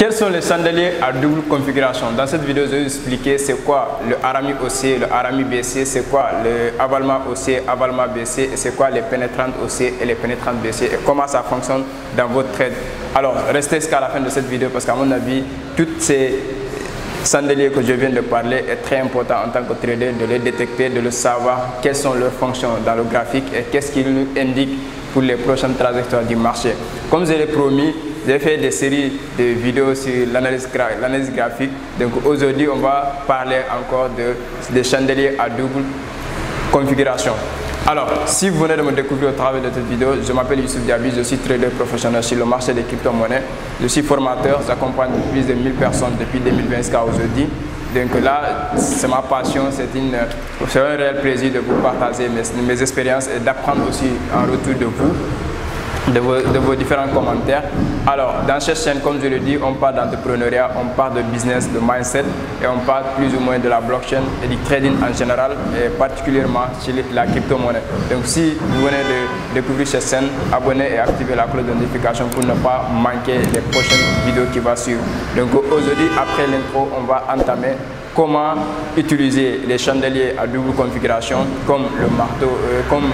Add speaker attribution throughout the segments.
Speaker 1: Quels sont les chandeliers à double configuration? Dans cette vidéo, je vais vous expliquer c'est quoi le harami haussier, le harami baissier, c'est quoi le avalement haussier, avalement baissier, et c'est quoi les pénétrantes haussiers et les pénétrantes baissiers et comment ça fonctionne dans votre trade. Alors, restez jusqu'à la fin de cette vidéo parce qu'à mon avis, toutes ces chandeliers que je viens de parler est très important en tant que trader de les détecter, de le savoir, quelles sont leurs fonctions dans le graphique et qu'est-ce qu'ils nous indiquent pour les prochaines trajectoires du marché. Comme je l'ai promis, j'ai fait des séries de vidéos sur l'analyse graphique. Donc aujourd'hui, on va parler encore des chandeliers à double configuration. Alors, si vous venez de me découvrir au travers de cette vidéo, je m'appelle Youssouf Diaby, je suis trader professionnel sur le marché des crypto-monnaies. Je suis formateur, j'accompagne plus de 1000 personnes depuis 2020 jusqu'à aujourd'hui. Donc là, c'est ma passion, c'est un réel plaisir de vous partager mes expériences et d'apprendre aussi en retour de vous. De vos différents commentaires. Alors, dans cette chaîne, comme je le dis, on parle d'entrepreneuriat, on parle de business, de mindset et on parle plus ou moins de la blockchain et du trading en général et particulièrement sur la crypto-monnaie. Donc, si vous venez de découvrir cette chaîne, abonnez et activez la cloche de notification pour ne pas manquer les prochaines vidéos qui vont suivre. Donc, aujourd'hui, après l'intro, on va entamer comment utiliser les chandeliers à double configuration comme le marteau, comme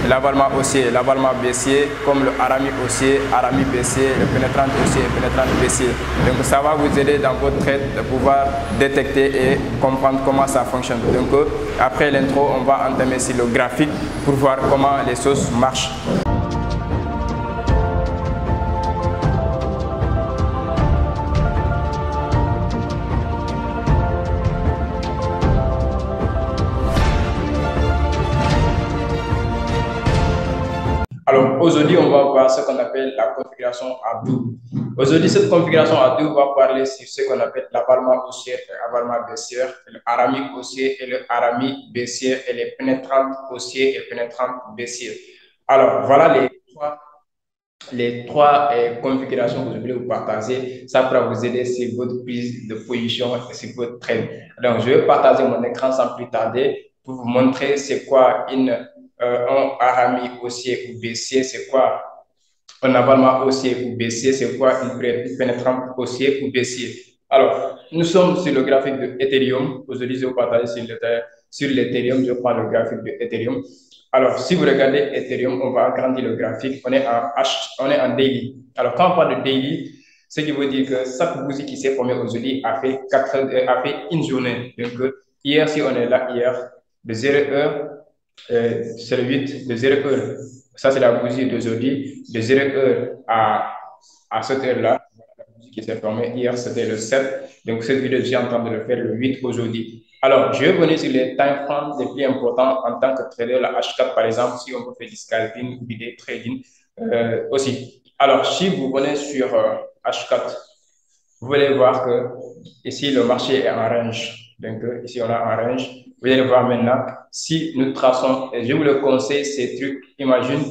Speaker 1: l'avalement haussier, l'avalement baissier, comme le harami haussier, harami baissier, le pénétrant haussier, pénétrant baissier. Donc ça va vous aider dans votre trade de pouvoir détecter et comprendre comment ça fonctionne. Donc après l'intro, on va entamer sur le graphique pour voir comment les choses marchent. Alors aujourd'hui, on va voir ce qu'on appelle la configuration à double. Aujourd'hui, cette configuration à double va parler sur ce qu'on appelle l'avalement haussier et l'avalement baissier, le harami haussier et le harami baissier et les pénétrantes haussiers et pénétrantes baissiers. Alors voilà les trois configurations que je voulais vous partager. Ça pourra vous aider sur votre prise de position et sur votre trade. Donc je vais partager mon écran sans plus tarder pour vous montrer c'est quoi un harami haussier ou baissier, c'est quoi un avalement haussier ou baissier, c'est quoi une pénétrante haussier ou baissier. Alors, nous sommes sur le graphique de Ethereum. Aujourd'hui, je vais vous partager sur l'Ethereum. Je prends le graphique de Ethereum. Alors, si vous regardez Ethereum, on va agrandir le graphique. On est en daily. Alors, quand on parle de daily, ce qui veut dire que chaque bougie qui s'est formée aujourd'hui a fait une journée. Donc, hier, si on est là, hier, de 0h, c'est le 8 de 0h. Ça, c'est la bougie d'aujourd'hui. De 0h à cette heure-là, la bougie qui s'est formée hier, c'était le 7. Donc, cette vidéo, j'ai en train de le faire le 8 aujourd'hui. Alors, je vais venir sur les time frames les plus importants en tant que trader, la H4 par exemple, si on peut faire du scalping ou du trading aussi. Alors, si vous venez sur H4, vous allez voir que ici, le marché est en range. Donc, ici, on a un range. Vous allez voir maintenant, si nous traçons, et je vous le conseille, ces trucs, imagine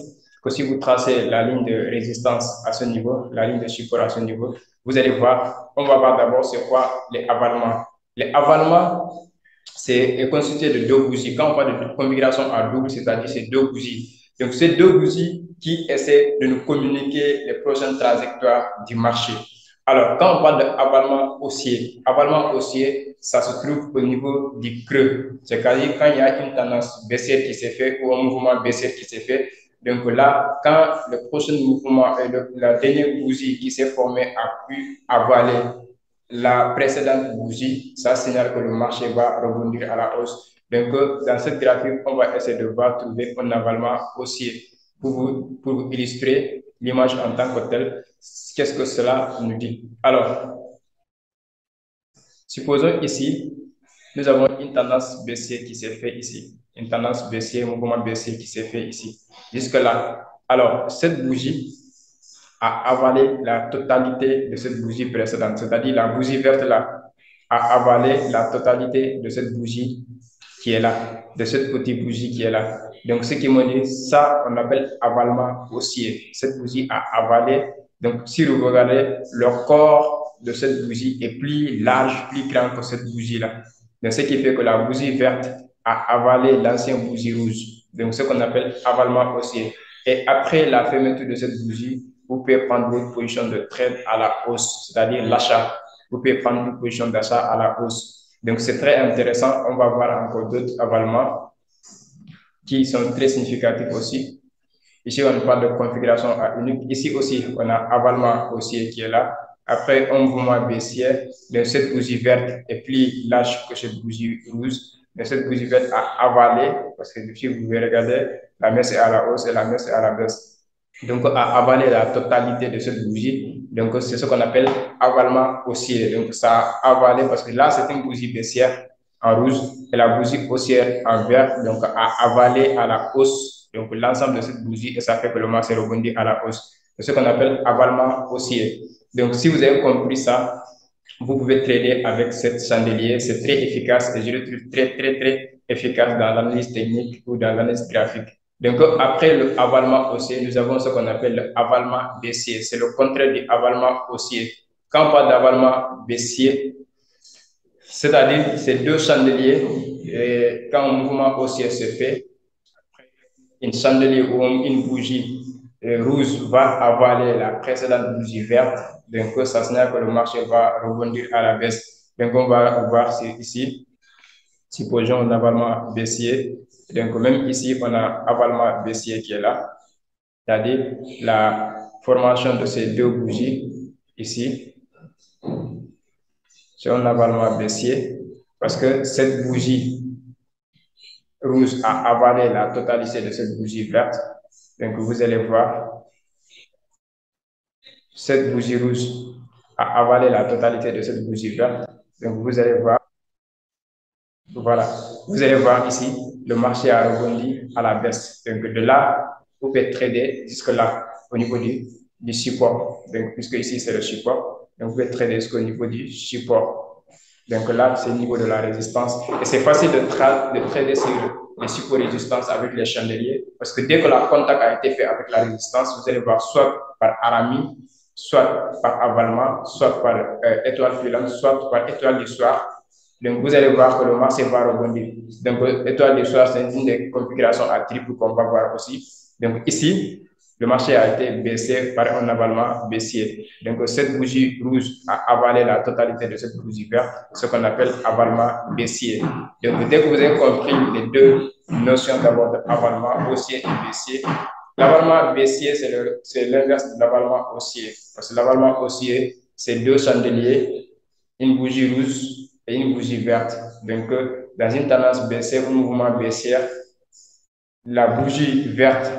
Speaker 1: que si vous tracez la ligne de résistance à ce niveau, la ligne de support à ce niveau, vous allez voir, on va voir d'abord c'est quoi les avalements. Les avalements, c'est constitué de deux bougies. Quand on parle de configuration à double, c'est-à-dire c'est deux bougies. Donc, c'est deux bougies qui essaient de nous communiquer les prochaines trajectoires du marché. Alors, quand on parle d'avalement haussier, ça se trouve au niveau du creux. C'est-à-dire quand il y a une tendance baissière qui s'est fait ou un mouvement baissier qui s'est fait. Donc là, quand le prochain mouvement, la dernière bougie qui s'est formée a pu avaler la précédente bougie, ça signale que le marché va rebondir à la hausse. Donc, dans cette graphique, on va essayer de trouver un avalement haussier pour vous illustrer l'image en tant que telle. Qu'est-ce que cela nous dit? Alors, supposons ici, nous avons une tendance baissière qui s'est faite ici. Une tendance baissière, mouvement baissier qui s'est fait ici. Jusque-là. Alors, cette bougie a avalé la totalité de cette bougie précédente. C'est-à-dire la bougie verte là a avalé la totalité de cette bougie qui est là, de cette petite bougie qui est là. Donc, ce qui me dit, ça, on appelle avalement haussier. Cette bougie a avalé. Donc, si vous regardez, le corps de cette bougie est plus large, plus grand que cette bougie-là. Donc, ce qui fait que la bougie verte a avalé l'ancienne bougie rouge. Donc, ce qu'on appelle avalement haussier. Et après la fermeture de cette bougie, vous pouvez prendre une position de trade à la hausse, c'est-à-dire l'achat. Vous pouvez prendre une position d'achat à la hausse. Donc, c'est très intéressant. On va voir encore d'autres avalements qui sont très significatifs aussi. Ici, on parle de configuration à unique. Ici aussi, on a avalement haussier qui est là. Après, un mouvement baissier. Donc, cette bougie verte est plus large que cette bougie rouge. Donc, cette bougie verte a avalé, parce que si vous regardez, la mèche est à la hausse et la mèche est à la baisse. Donc, a avalé la totalité de cette bougie. Donc, c'est ce qu'on appelle avalement haussier. Donc, ça a avalé parce que là, c'est une bougie baissière en rouge et la bougie haussière en vert. Donc, a avalé à la hausse. Donc, l'ensemble de cette bougie et ça fait que le marché rebondit à la hausse. C'est ce qu'on appelle avalement haussier. Donc, si vous avez compris ça, vous pouvez trader avec cette chandelier. C'est très efficace et je le trouve très efficace dans l'analyse technique ou dans l'analyse graphique. Donc, après le avalement haussier, nous avons ce qu'on appelle le avalement baissier. C'est le contraire du avalement haussier. Quand on parle d'avalement baissier, c'est-à-dire ces deux chandeliers, et quand un mouvement haussier se fait, une chandelier ou une bougie rouge va avaler la précédente bougie verte. Donc, ça signifie que le marché va rebondir à la baisse. Donc, on va voir ici, supposons un avalement baissier. Donc, même ici, on a avalement baissier qui est là, c'est-à-dire la formation de ces deux bougies ici. C'est un avalement baissier parce que cette bougie rouge a avalé la totalité de cette bougie verte. Donc, vous allez voir, cette bougie rouge a avalé la totalité de cette bougie verte. Donc, vous allez voir, voilà, vous allez voir ici, le marché a rebondi à la baisse. Donc, de là, vous pouvez trader jusque-là, au niveau du support. Donc, puisque ici, c'est le support, donc vous pouvez trader jusqu'au niveau du support. Donc là, c'est le niveau de la résistance. Et c'est facile de trader sur les supports résistance avec les chandeliers, parce que dès que le contact a été fait avec la résistance, vous allez voir soit par Arami, soit par avalement, soit par étoile filante, soit par étoile du soir. Donc, vous allez voir que le marché va rebondir. Donc, étoile du soir, c'est une des configurations à triple qu'on va voir aussi. Donc, ici, le marché a été baissé par un avalement baissier. Donc, cette bougie rouge a avalé la totalité de cette bougie verte, ce qu'on appelle avalement baissier. Donc, dès que vous avez compris les deux notions d'abord d'avalement haussier et baissier, l'avalement baissier, c'est l'inverse de l'avalement haussier. Parce que l'avalement haussier, c'est deux chandeliers, une bougie rouge et une bougie verte. Donc, dans une tendance baissière, un mouvement baissier, la bougie verte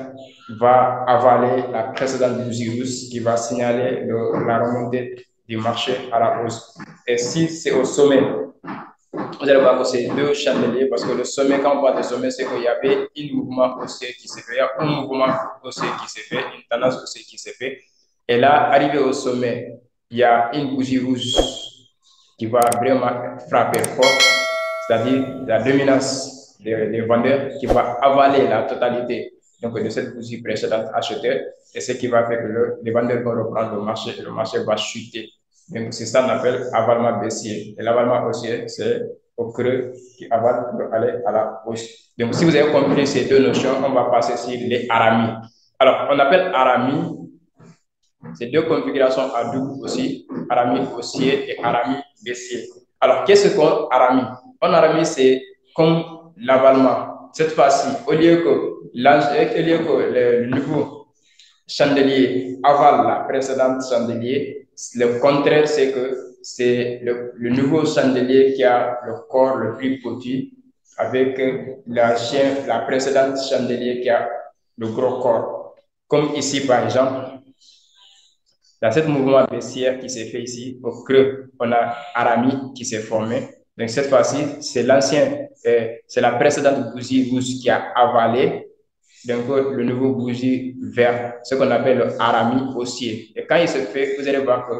Speaker 1: va avaler la précédente bougie rouge qui va signaler la remontée du marché à la hausse. Et si c'est au sommet, vous allez voir que c'est deux chandeliers parce que le sommet, quand on parle de sommet, c'est qu'il y avait un mouvement haussier qui s'est fait, il y a un mouvement haussier qui s'est fait, une tendance haussière qui s'est fait. Et là, arrivé au sommet, il y a une bougie rouge qui va vraiment frapper fort, c'est-à-dire la dominance des vendeurs qui va avaler la totalité donc, de cette bougie précédente achetée, et ce qui va faire que les vendeurs vont reprendre le marché et le marché va chuter. Donc, c'est ça qu'on appelle avalement baissier. Et l'avalement haussier, c'est au creux qui avale pour aller à la hausse. Donc, si vous avez compris ces deux notions, on va passer sur les aramis. Alors, on appelle aramis, c'est deux configurations à double aussi, arami haussier et arami baissier. Alors, qu'est-ce qu'un arami? Un arami, c'est comme l'avalement. Cette fois-ci, au lieu que le nouveau chandelier avale la précédente chandelier, le contraire, c'est que c'est le nouveau chandelier qui a le corps le plus petit avec la précédente chandelier qui a le gros corps. Comme ici, par exemple, dans ce mouvement baissière qui s'est fait ici, au creux, on a Arami qui s'est formé. Donc cette fois-ci, c'est c'est la précédente bougie rouge qui a avalé. Donc le nouveau bougie vert, ce qu'on appelle le Arami haussier. Et quand il se fait, vous allez voir que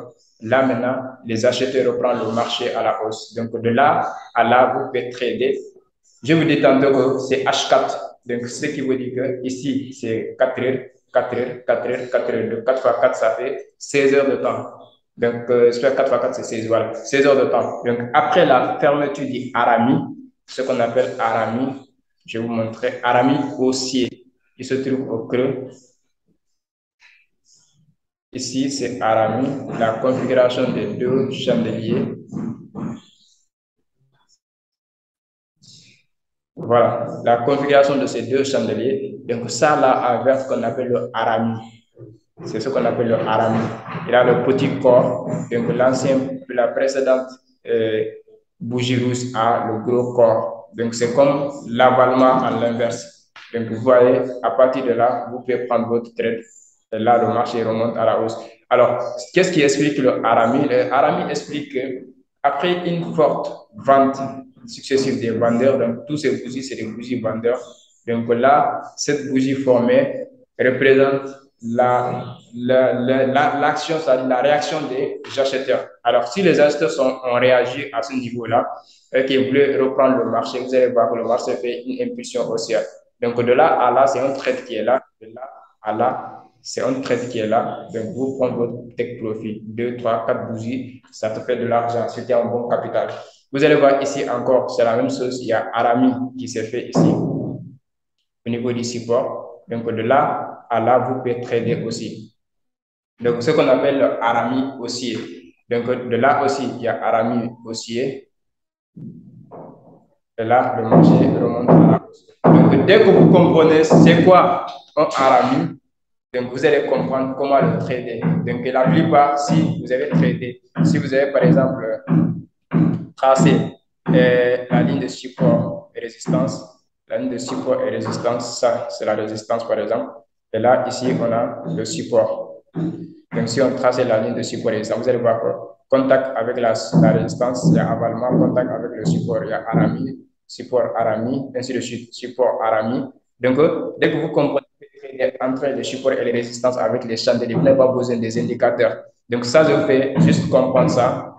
Speaker 1: là maintenant, les acheteurs reprennent le marché à la hausse. Donc de là à là, vous pouvez trader. Je vous dis tantôt que c'est H4. Donc ce qui veut dire que ici, c'est 4 heures. 4 heures, 4 heures, 4 heures. Donc 4 fois 4, ça fait 16 heures de temps. Donc, 4 fois 4, c'est 16, voilà, 16 heures de temps. Donc, après la fermeture du Arami, ce qu'on appelle Arami, je vais vous montrer, Arami haussier, qui se trouve au creux. Ici, c'est Arami, la configuration des deux chandeliers. Voilà, la configuration de ces deux chandeliers. Donc, ça, là, en vert, ce qu'on appelle le Arami. C'est ce qu'on appelle le Arami. Il a le petit corps. Donc, la précédente bougie rouge a le gros corps. Donc, c'est comme l'avalement en l'inverse. Donc, vous voyez, à partir de là, vous pouvez prendre votre trade. Et là, le marché remonte à la hausse. Alors, qu'est-ce qui explique le Arami? Le Arami explique que après une forte vente successive des vendeurs, donc tous ces bougies, c'est des bougies vendeurs. Donc là, cette bougie formée représente l'action, c'est-à-dire la réaction des acheteurs. Alors, si les acheteurs ont réagi à ce niveau-là et qu'ils veulent reprendre le marché, vous allez voir que le marché fait une impulsion haussière. Donc, de là à là, c'est un trade qui est là. De là à là, c'est un trade qui est là. Donc, vous prenez votre take profit, 2, 3, 4 bougies, ça te fait de l'argent. C'était un bon capital. Vous allez voir ici encore, c'est la même chose. Il y a Arami qui s'est fait ici au niveau du support. Donc, de là à là, vous pouvez trader aussi. Donc, ce qu'on appelle le Arami haussier. Donc, de là aussi, il y a Arami haussier. Et là, le marché remonte à la hausse. Donc, dès que vous comprenez c'est quoi un Arami, donc vous allez comprendre comment le trader. Donc, la plupart, si vous avez tradé, si vous avez par exemple tracé la ligne de support et résistance, la ligne de support et résistance, ça c'est la résistance par exemple. Et là, ici, on a le support. Donc, si on trace la ligne de support et résistance, vous allez voir que contact avec la résistance, il y a avalement, contact avec le support, il y a Arami, support Arami, ainsi de suite, support Arami. Donc, dès que vous comprenez entre les supports et les résistances avec les chandeliers, vous n'avez pas besoin des indicateurs. Donc, ça, je fais juste comprendre ça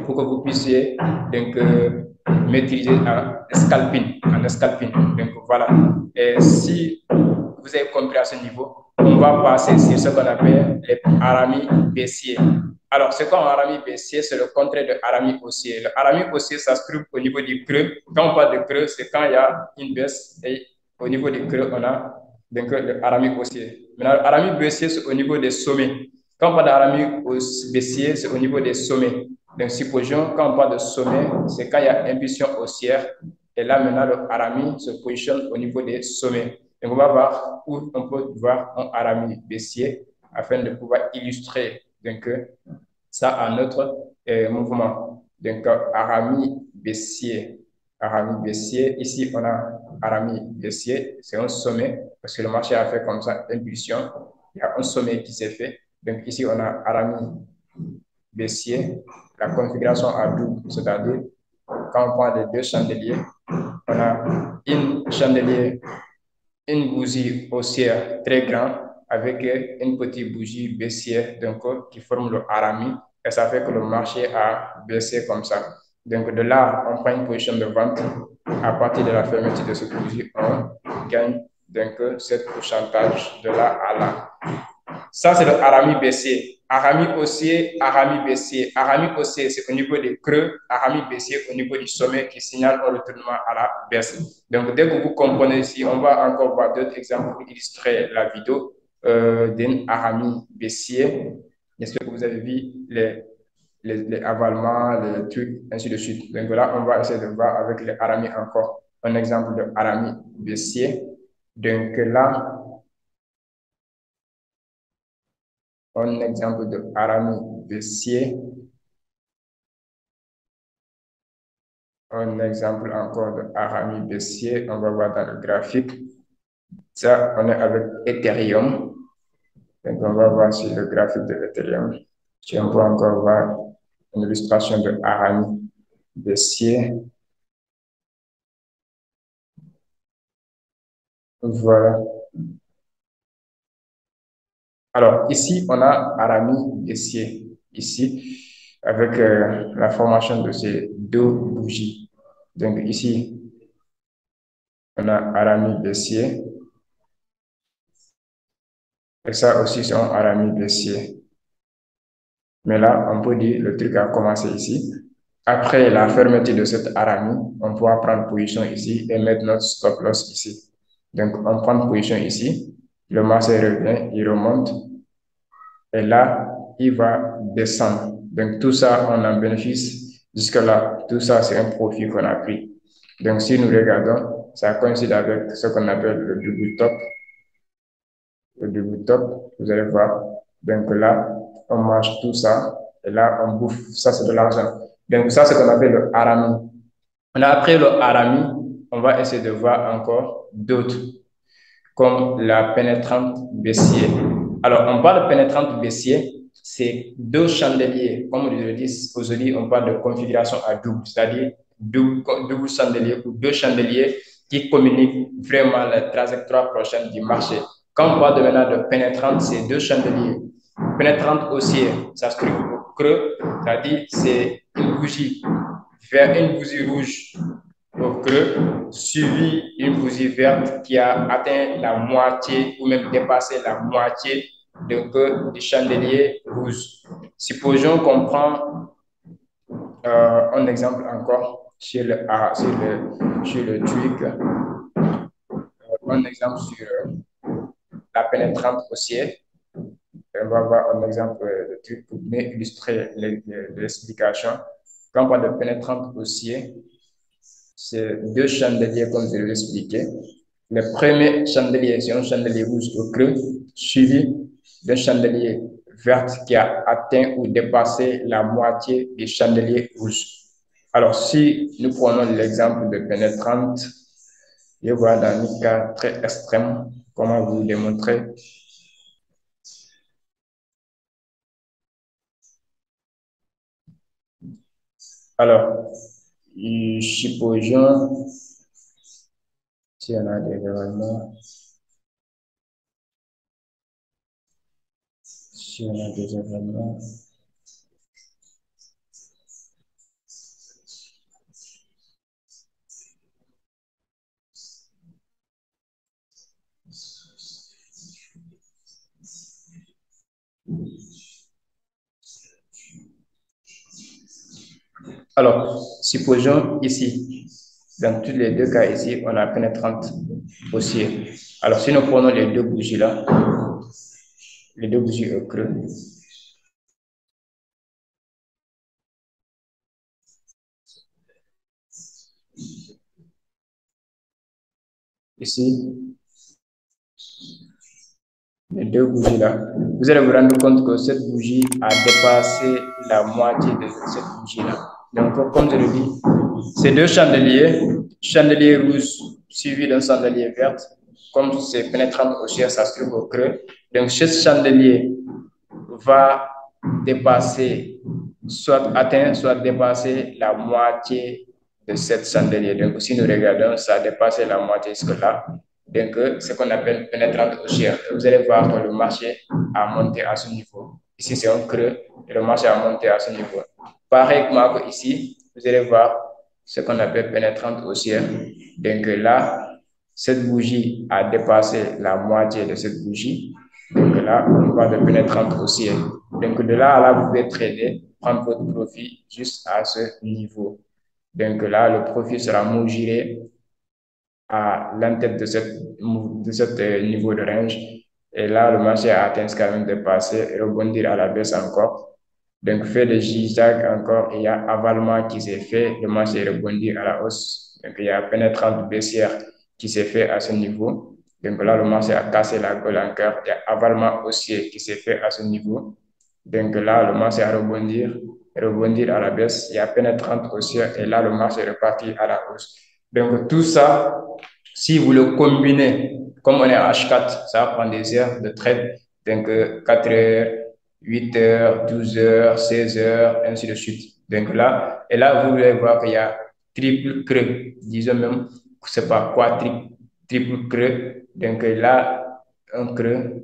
Speaker 1: pour que vous puissiez donc, maîtriser un scalping, Donc, voilà. Et si vous avez compris à ce niveau, on va passer sur ce qu'on appelle les Arami baissiers. Alors, ce qu'on Arami baissier, c'est le contraire de Arami haussier. Le Arami haussier, ça se trouve au niveau du creux. Quand on parle de creux, c'est quand il y a une baisse et au niveau du creux, on a donc le Arami haussier. Maintenant, le Arami baissier, c'est au niveau des sommets. Quand on parle d'Arami baissier, c'est au niveau des sommets. Donc, supposons, quand on parle de sommet, c'est quand il y a impulsion haussière. Et là, maintenant, le Arami se positionne au niveau des sommets. Donc, on va voir où on peut voir un Arami baissier afin de pouvoir illustrer donc, ça à notre mouvement. Donc, Arami baissier. Arami baissier. Ici, on a Arami baissier. C'est un sommet parce que le marché a fait comme ça, impulsion. Il y a un sommet qui s'est fait. Donc, ici, on a Arami baissier. La configuration à double, c'est-à-dire, quand on parle de deux chandeliers, on a une chandelier, une bougie haussière très grande avec une petite bougie baissière donc, qui forme le Arami et ça fait que le marché a baissé comme ça. Donc de là, on prend une position de vente. À partir de la fermeture de cette bougie, on gagne donc ce pourcentage de là à là. Ça, c'est le Arami baissier. Arami haussier, Arami baissier. Arami haussier, c'est au niveau des creux. Arami baissier, au niveau du sommet qui signale un retournement à la baisse. Donc, dès que vous comprenez ici, on va encore voir d'autres exemples pour illustrer la vidéo d'un Arami baissier. J'espère que vous avez vu les avalements, les trucs, ainsi de suite. Donc là, on va essayer de voir avec les Arami encore un exemple de Arami baissier. Donc là, un exemple de Arami baissier. Un exemple encore de Arami baissier. On va voir dans le graphique. Ça, on est avec Ethereum. Donc, on va voir sur le graphique de Ethereum. Si on peut encore voir une illustration de Arami baissier. Voilà. Alors, ici, on a Arami baissier. Ici, avec la formation de ces deux bougies. Donc, ici, on a Arami baissier. Et ça aussi, c'est un Arami baissier. Mais là, on peut dire le truc a commencé ici. Après la fermeture de cette Arami, on pourra prendre position ici et mettre notre stop loss ici. Donc, on prend position ici. Le marché revient, il remonte. Et là, il va descendre. Donc, tout ça, on en bénéficie jusque-là. Tout ça, c'est un profit qu'on a pris. Donc, si nous regardons, ça coïncide avec ce qu'on appelle le double top. Le double top, vous allez voir. Donc là, on mange tout ça. Et là, on bouffe. Ça, c'est de l'argent. Donc, ça, c'est ce qu'on appelle le harami. Après le harami, on va essayer de voir encore d'autres, comme la pénétrante baissière. Alors, on parle de pénétrante baissière, c'est deux chandeliers. Comme je le dis, aujourd'hui, on parle de configuration à double, c'est-à-dire double chandelier ou deux chandeliers qui communiquent vraiment la trajectoire prochaine du marché. Quand on parle de maintenant de pénétrante, c'est deux chandeliers. Pénétrante haussière, ça se trouve au creux, c'est-à-dire c'est une bougie vers une bougie rouge au creux, suivi une bougie verte qui a atteint la moitié ou même dépassé la moitié du chandelier rouge. Supposons qu'on prend un exemple encore sur le truc, un exemple sur la pénétrante haussière. On va voir un exemple de truc pour bien illustrer l'explication. Quand on parle de pénétrante haussière, c'est deux chandeliers comme je l'ai expliqué. Le premier chandelier, c'est un chandelier rouge au creux, suivi d'un chandelier vert qui a atteint ou dépassé la moitié du chandelier rouge. Alors, si nous prenons l'exemple de pénétrante, je vois dans un cas très extrême comment vous démontrer. Alors, supposons si on a des événements, si on a des événements. Alors, supposons ici, dans tous les deux cas ici, on a pénétrante haussière. Alors, si nous prenons les deux bougies là, les deux bougies au creux, ici, les deux bougies là, vous allez vous rendre compte que cette bougie a dépassé la moitié de cette bougie là. Donc, comme je le dis, ces deux chandeliers, chandelier rouge suivi d'un chandelier vert, comme c'est pénétrant haussière, ça se trouve au creux. Donc, ce chandelier va dépasser, soit atteindre, soit dépasser la moitié de cette chandelier. Donc, si nous regardons, ça a dépassé la moitié jusque-là. Donc, ce qu'on appelle pénétrante haussière. Vous allez voir que le marché a monté à ce niveau. Ici, c'est un creux et le marché a monté à ce niveau. Pareillement que ici, vous allez voir ce qu'on appelle pénétrante haussière. Donc là, cette bougie a dépassé la moitié de cette bougie. Donc là, on parle de pénétrante haussière. Donc de là à là, vous pouvez trader, prendre votre profit juste à ce niveau. Donc là, le profit sera mesuré à l'entête de ce niveau de range. Et là, le marché a atteint ce quand même dépassé et rebondir à la baisse encore. Donc, fait des zigzags encore, il y a avalement qui s'est fait, le marché rebondit à la hausse. Donc, il y a pénétrante baissière qui s'est fait à ce niveau. Donc là, le marché a cassé la gueule encore. Il y a avalement haussier qui s'est fait à ce niveau. Donc là, le marché a rebondir à la baisse. Il y a pénétrante haussière et là, le marché est reparti à la hausse. Donc, tout ça, si vous le combinez, comme on est à H4, ça va prendre des heures de trade. Donc, 4 heures, 8 heures, 12 heures, 16 heures, ainsi de suite. Donc là, et là, vous allez voir qu'il y a triple creux. Disons même que c'est pas triple creux. Donc là, un creux,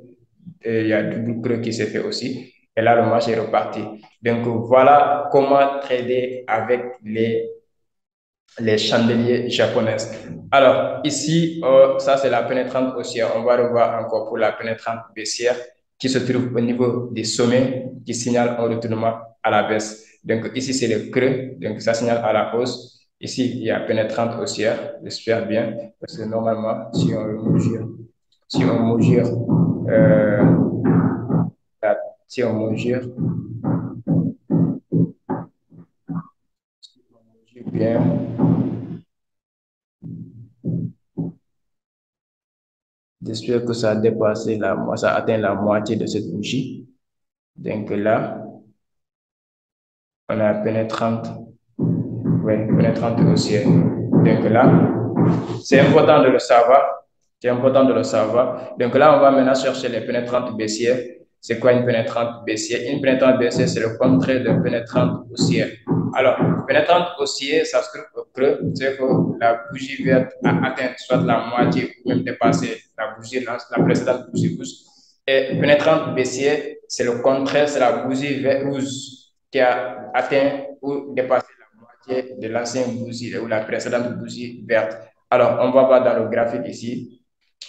Speaker 1: et il y a double creux qui s'est fait aussi. Et là, le marché est reparti. Donc voilà comment trader avec les chandeliers japonaises. Alors, ici, ça c'est la pénétrante haussière. On va revoir encore pour la pénétrante baissière qui se trouve au niveau des sommets qui signale un retournement à la baisse. Donc, ici, c'est le creux, donc ça signale à la hausse. Ici, il y a pénétrante haussière, j'espère bien, parce que normalement, si on mesure euh, la Si on mesure bien, j'espère que ça a dépassé ça a atteint la moitié de cette bougie. Donc là, on a pénétrante, oui, pénétrante haussière. Donc là, c'est important de le savoir. C'est important de le savoir. Donc là, on va maintenant chercher les pénétrantes baissières. C'est quoi une pénétrante baissière? Une pénétrante baissière, c'est le contraire de pénétrante haussière. Alors, pénétrante haussière, ça se trouve au creux, c'est que la bougie verte a atteint soit la moitié ou même dépassé la précédente bougie rouge. Et pénétrante baissière, c'est le contraire, c'est la bougie rouge qui a atteint ou dépassé la moitié de l'ancienne bougie ou la précédente bougie verte. Alors, on va voir dans le graphique ici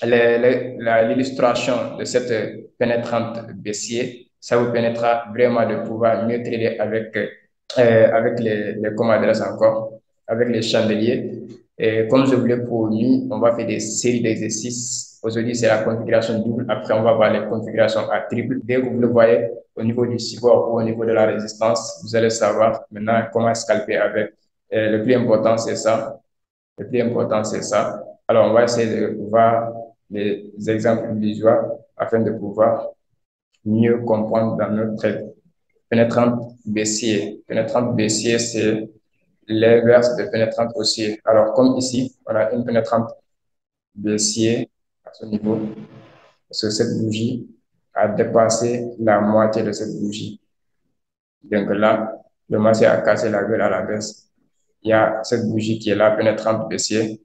Speaker 1: l'illustration de cette pénétrante baissière. Ça vous permettra vraiment de pouvoir mieux trader avec comment adresse encore, avec les chandeliers. Et comme je vous l'ai promis, on va faire des séries d'exercices. Aujourd'hui, c'est la configuration double. Après, on va voir les configurations à triple. Dès que vous le voyez au niveau du support ou au niveau de la résistance, vous allez savoir maintenant comment scalper avec. Et le plus important, c'est ça. Le plus important, c'est ça. Alors, on va essayer de voir les exemples visuels afin de pouvoir mieux comprendre dans notre trade. Pénétrante baissier. Pénétrante baissier, c'est l'inverse de pénétrante haussier. Alors, comme ici, on a une pénétrante baissier à ce niveau, parce que cette bougie a dépassé la moitié de cette bougie. Donc là, le marché a cassé la gueule à la baisse. Il y a cette bougie qui est là, pénétrante baissier,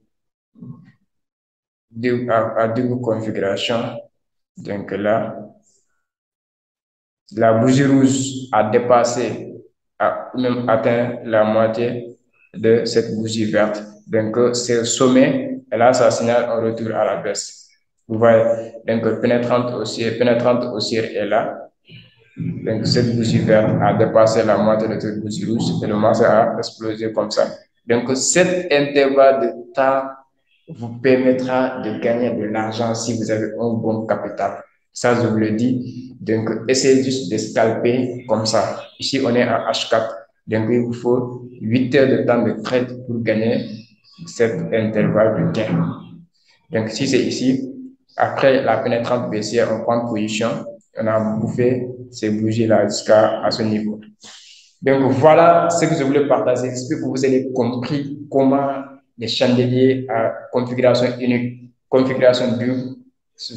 Speaker 1: à double configuration. Donc là, la bougie rouge a dépassé, a même atteint la moitié de cette bougie verte. Donc, c'est le sommet, et là, ça signale un retour à la baisse. Vous voyez, donc pénétrante haussière est là. Donc, cette bougie verte a dépassé la moitié de cette bougie rouge et le marché a explosé comme ça. Donc, cet intervalle de temps vous permettra de gagner de l'argent si vous avez un bon capital. Ça, je vous le dis. Donc, essayez juste de scalper comme ça. Ici, on est à H4. Donc, il vous faut 8 heures de temps de trade pour gagner cet intervalle de gain. Donc, si c'est ici, après la pénétrante baissière, on prend position. On a bouffé ces bougies-là jusqu'à ce niveau. Donc, voilà ce que je voulais partager. J'espère que vous avez compris comment les chandeliers à configuration unique, configuration double,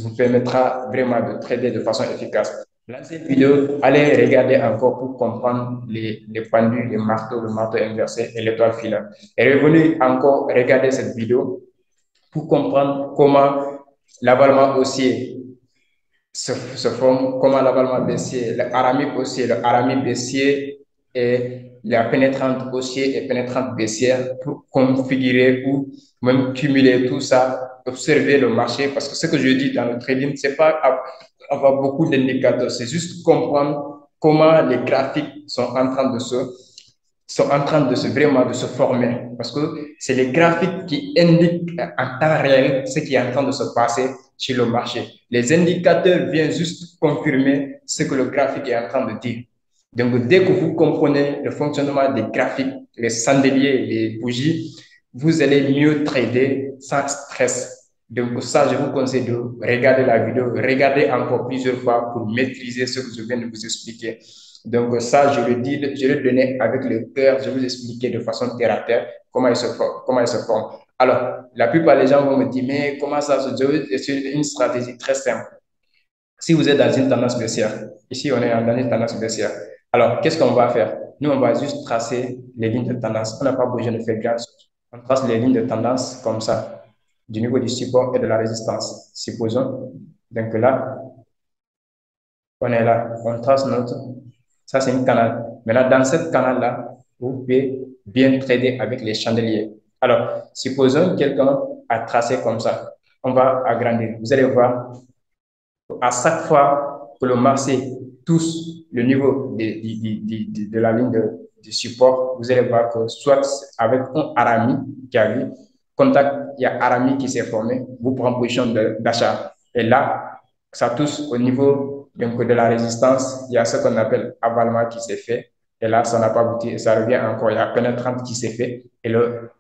Speaker 1: vous permettra vraiment de trader de façon efficace. Dans cette vidéo, allez regarder encore pour comprendre les pendules, le marteau inversé et l'étoile filante. Et revenez encore regarder cette vidéo pour comprendre comment l'avalement haussier se forme, comment l'avalement baissier, le harami haussier, le harami baissier et la pénétrante haussier et pénétrante baissière pour configurer ou même cumuler tout ça, observer le marché. Parce que ce que je dis dans le trading, c'est pas avoir beaucoup d'indicateurs, c'est juste comprendre comment les graphiques sont en train de vraiment de se former parce que c'est les graphiques qui indiquent en temps réel ce qui est en train de se passer sur le marché. Les indicateurs viennent juste confirmer ce que le graphique est en train de dire. Donc, dès que vous comprenez le fonctionnement des graphiques, les chandeliers, les bougies, vous allez mieux trader sans stress. Donc, ça, je vous conseille de regarder la vidéo, regarder encore plusieurs fois pour maîtriser ce que je viens de vous expliquer. Donc, ça, je le dis, je le donnais avec le cœur, je vous expliquer de façon terre à terre comment il se forme. Alors, la plupart des gens vont me dire, mais comment ça se fait? C'est une stratégie très simple. Si vous êtes dans une tendance baissière, ici on est dans une tendance baissière, alors qu'est-ce qu'on va faire? Nous, on va juste tracer les lignes de tendance. On n'a pas besoin de faire grand chose. On trace les lignes de tendance comme ça, du niveau du support et de la résistance. Supposons, donc là, on est là, on trace notre. Ça, c'est une canal. Maintenant, dans cette canal-là, vous pouvez bien trader avec les chandeliers. Alors, supposons quelqu'un a tracé comme ça. On va agrandir. Vous allez voir, à chaque fois que le marché touche le niveau de la ligne de support, vous allez voir que soit avec un harami qui arrive, contact, il y a harami qui s'est formé, vous prenez position d'achat. Et là, ça touche au niveau donc de la résistance, il y a ce qu'on appelle avalement qui s'est fait. Et là, ça n'a pas abouti. Et ça revient encore. Il y a pénétrante qui s'est fait. Et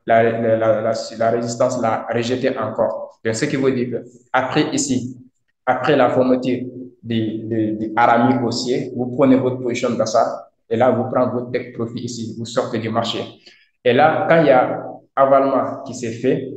Speaker 1: la résistance l'a rejeté encore. Donc, ce qui veut dire que après ici, après la fermeture du Arami haussier, vous prenez votre position dans ça. Et là, vous prenez votre take profit ici. Vous sortez du marché. Et là, quand il y a avalement qui s'est fait,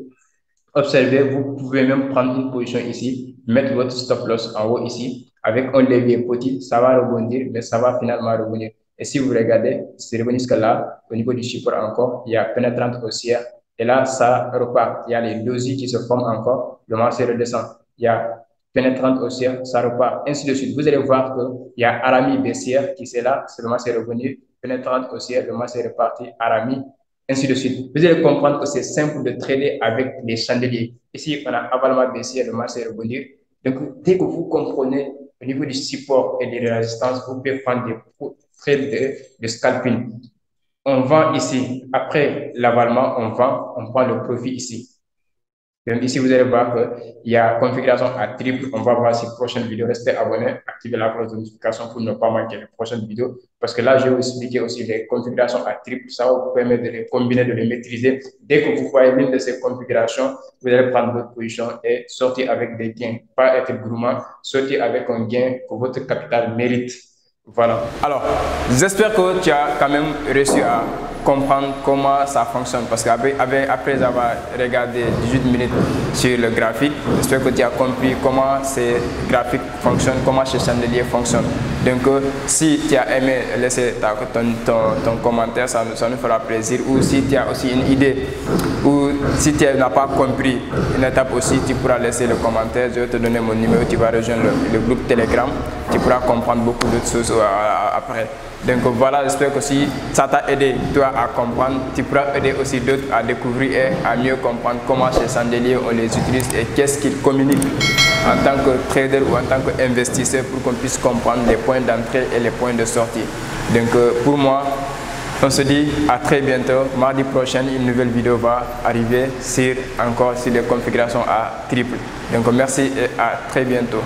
Speaker 1: observez, vous pouvez même prendre une position ici, mettre votre stop loss en haut ici, avec un levier petit, ça va rebondir, mais ça va finalement revenir. Et si vous regardez, c'est revenu jusque là, au niveau du support encore, il y a pénétrante haussière, et là, ça repart. Il y a les dosis qui se forment encore, le marché redescend. Il y a pénétrante haussière, ça repart, ainsi de suite. Vous allez voir qu'il y a Arami baissière qui est là, c'est le marché revenu, pénétrante haussière, le marché est reparti, Arami, ainsi de suite. Vous allez comprendre que c'est simple de trader avec les chandeliers. Ici, on a avalement baissière, le marché est revenu. Donc, dès que vous comprenez au niveau du support et des résistances, vous pouvez prendre des trades de scalping. On vend ici. Après l'avalement, on vend, on prend le profit ici. Donc ici, vous allez voir qu'il y a configuration à triple. On va voir ces prochaines vidéos. Restez abonnés, activez la cloche de notification pour ne pas manquer les prochaines vidéos. Parce que là, je vais vous expliquer aussi les configurations à triple. Ça va vous permettre de les combiner, de les maîtriser. Dès que vous voyez l'une de ces configurations, vous allez prendre votre position et sortir avec des gains. Pas être gourmand, sortir avec un gain que votre capital mérite. Voilà. Alors, j'espère que tu as quand même réussi à comprendre comment ça fonctionne, parce qu'après avoir regardé 18 minutes sur le graphique, j'espère que tu as compris comment ces graphiques fonctionnent, comment ces chandeliers fonctionnent. Donc si tu as aimé, laisser ton commentaire, ça nous fera plaisir. Ou si tu as aussi une idée, ou si tu n'as pas compris une étape aussi, tu pourras laisser le commentaire. Je vais te donner mon numéro, tu vas rejoindre le groupe Telegram, tu pourras comprendre beaucoup d'autres choses après. Donc voilà, j'espère que si ça t'a aidé toi à comprendre, tu pourras aider aussi d'autres à découvrir et à mieux comprendre comment ces chandeliers on les utilise et qu'est-ce qu'ils communiquent en tant que trader ou en tant qu'investisseur, pour qu'on puisse comprendre les points d'entrée et les points de sortie. Donc pour moi, on se dit à très bientôt. Mardi prochain, une nouvelle vidéo va arriver encore sur les configurations à triple. Donc merci et à très bientôt.